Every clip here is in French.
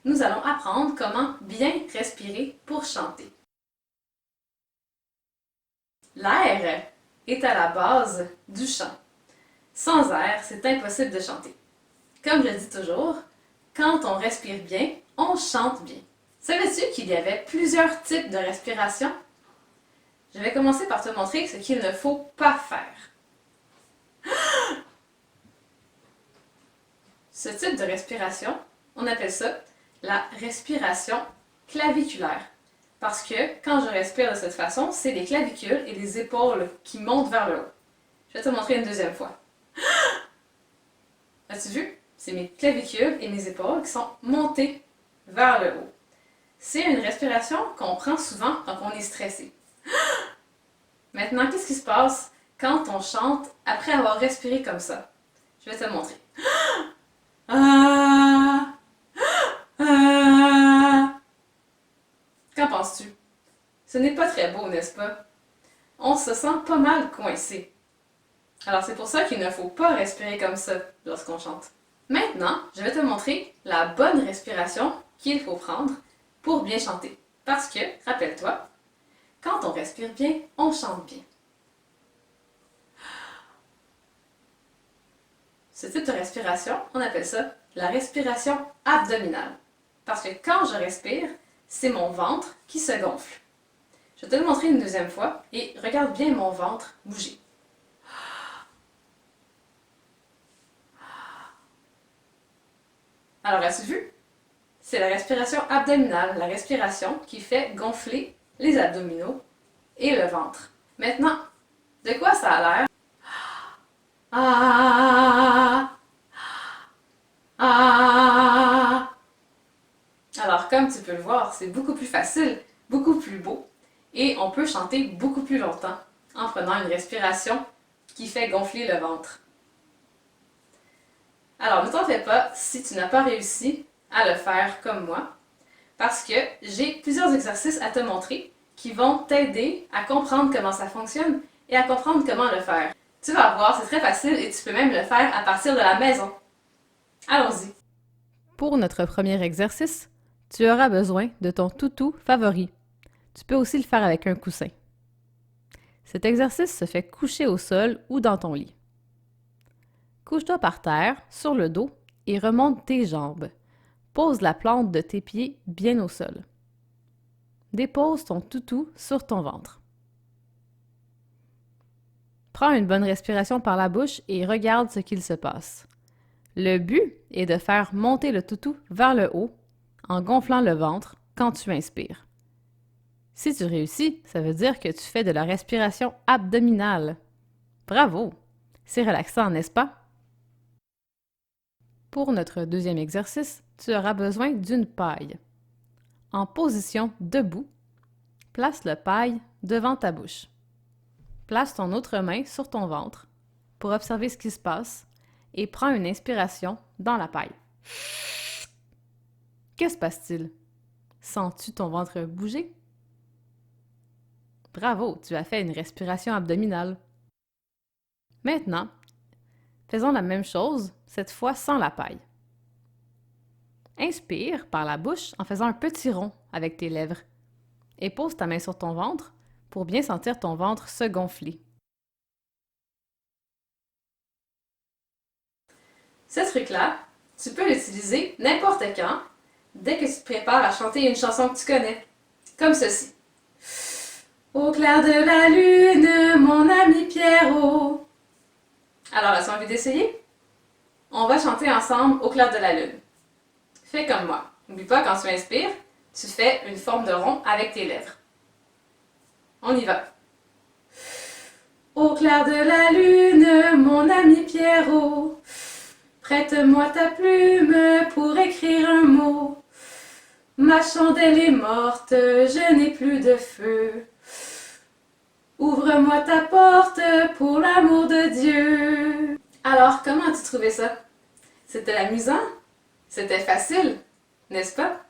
nous allons apprendre comment bien respirer pour chanter. L'air est à la base du chant. Sans air, c'est impossible de chanter. Comme je dis toujours, quand on respire bien, on chante bien. Savais-tu qu'il y avait plusieurs types de respiration? Je vais commencer par te montrer ce qu'il ne faut pas faire. Ce type de respiration, on appelle ça la respiration claviculaire. Parce que quand je respire de cette façon, c'est les clavicules et les épaules qui montent vers le haut. Je vais te montrer une deuxième fois. As-tu vu? C'est mes clavicules et mes épaules qui sont montées vers le haut. C'est une respiration qu'on prend souvent quand on est stressé. Maintenant, qu'est-ce qui se passe quand on chante après avoir respiré comme ça? Je vais te montrer. Ah, ah. Qu'en penses-tu? Ce n'est pas très beau, n'est-ce pas? On se sent pas mal coincé. Alors c'est pour ça qu'il ne faut pas respirer comme ça lorsqu'on chante. Maintenant, je vais te montrer la bonne respiration qu'il faut prendre pour bien chanter. Parce que, rappelle-toi, quand on respire bien, on chante bien. Ce type de respiration, on appelle ça la respiration abdominale. Parce que quand je respire, c'est mon ventre qui se gonfle. Je vais te le montrer une deuxième fois et regarde bien mon ventre bouger. Alors, as-tu vu? C'est la respiration abdominale, la respiration qui fait gonfler les abdominaux et le ventre. Maintenant, de quoi ça a l'air? Ah, ah. Alors, comme tu peux le voir, c'est beaucoup plus facile, beaucoup plus beau, et on peut chanter beaucoup plus longtemps en prenant une respiration qui fait gonfler le ventre. Alors, ne t'en fais pas si tu n'as pas réussi à le faire comme moi, parce que j'ai plusieurs exercices à te montrer qui vont t'aider à comprendre comment ça fonctionne et à comprendre comment le faire. Tu vas voir, c'est très facile et tu peux même le faire à partir de la maison. Allons-y! Pour notre premier exercice, tu auras besoin de ton toutou favori. Tu peux aussi le faire avec un coussin. Cet exercice se fait coucher au sol ou dans ton lit. Couche-toi par terre, sur le dos, et remonte tes jambes. Pose la plante de tes pieds bien au sol. Dépose ton toutou sur ton ventre. Prends une bonne respiration par la bouche et regarde ce qu'il se passe. Le but est de faire monter le toutou vers le haut en gonflant le ventre quand tu inspires. Si tu réussis, ça veut dire que tu fais de la respiration abdominale. Bravo! C'est relaxant, n'est-ce pas? Pour notre deuxième exercice, tu auras besoin d'une paille. En position debout, place le paille devant ta bouche. Place ton autre main sur ton ventre pour observer ce qui se passe et prends une inspiration dans la paille. Que se passe-t-il? Sens-tu ton ventre bouger? Bravo, tu as fait une respiration abdominale. Maintenant, faisons la même chose, cette fois sans la paille. Inspire par la bouche en faisant un petit rond avec tes lèvres et pose ta main sur ton ventre pour bien sentir ton ventre se gonfler. Ce truc-là, tu peux l'utiliser n'importe quand, dès que tu te prépares à chanter une chanson que tu connais, comme ceci. Au clair de la lune, mon ami Pierrot. Alors, as-tu envie d'essayer? On va chanter ensemble au clair de la lune. Fais comme moi. N'oublie pas, quand tu inspires, tu fais une forme de rond avec tes lèvres. On y va. Au clair de la lune, mon ami Pierrot, prête-moi ta plume pour écrire un mot. Ma chandelle est morte, je n'ai plus de feu. Ouvre-moi ta porte pour l'amour de Dieu. Alors, comment as-tu trouvé ça? C'était amusant? C'était facile, n'est-ce pas?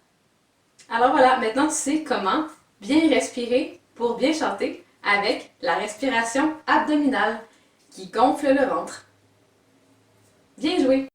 Alors voilà, maintenant tu sais comment bien respirer pour bien chanter avec la respiration abdominale qui gonfle le ventre. Bien joué!